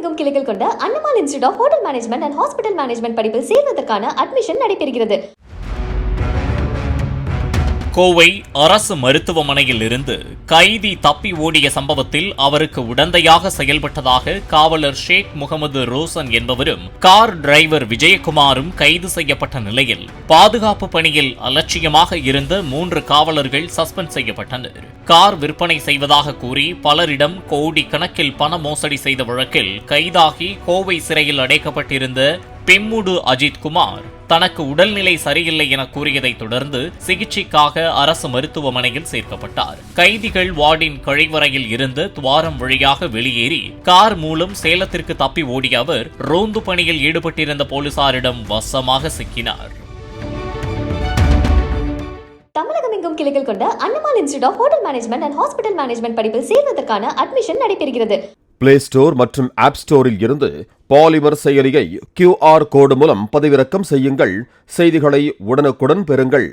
தமிழகமெங்கும் கிளைகள் கொண்ட Annamal institute of hotel management and hospital management படிப்பில் சேர்வதற்கான அட்மிஷன் நடைபெறுகிறது. கோவை அரசு மருத்துவமனையில் இருந்து கைதி தப்பி ஓடிய சம்பவத்தில் அவருக்கு உடந்தையாக செயல்பட்டதாக காவலர் ஷேக் முகமது ரோசன் என்பவரும் கார் டிரைவர் விஜயகுமாரும் கைது செய்யப்பட்ட நிலையில் பாதுகாப்பு பணியில் அலட்சியமாக இருந்த 3 காவலர்கள் சஸ்பெண்ட் செய்யப்பட்டனர். கார் விற்பனை செய்வதாக கூறி பலரிடம் கோடி கணக்கில் பண மோசடி செய்த வழக்கில் கைதாகி கோவை சிறையில் அடைக்கப்பட்டிருந்த பெம்முடு அஜித் குமார் தனக்கு உடல்நிலை சரியில்லை என கூறியதை தொடர்ந்து சிகிச்சைக்காக அரசு மருத்துவமனையில் சேர்க்கப்பட்டார். கைதிகள் வார்டின் கழிவறையில் இருந்து துவாரம் வழியாக வெளியேறி கார் மூலம் சேலத்திற்கு தப்பி ஓடிய அவர் ரோந்து பணியில் ஈடுபட்டிருந்த போலீசாரிடம் வசமாக சிக்கினார். தமிழகமெங்கும் கிளைகள் கொண்ட Annamal institute of hotel management and hospital management படிப்பில் சேர்வதற்கான அட்மிஷன் நடைபெறுகிறது. பிளே ஸ்டோர் மற்றும் ஆப் ஸ்டோரில் இருந்து பாலிமர் செயலியை QR கோடு மூலம் பதிவிறக்கம் செய்யுங்கள். செய்திகளை உடனுக்குடன் பெறுங்கள்.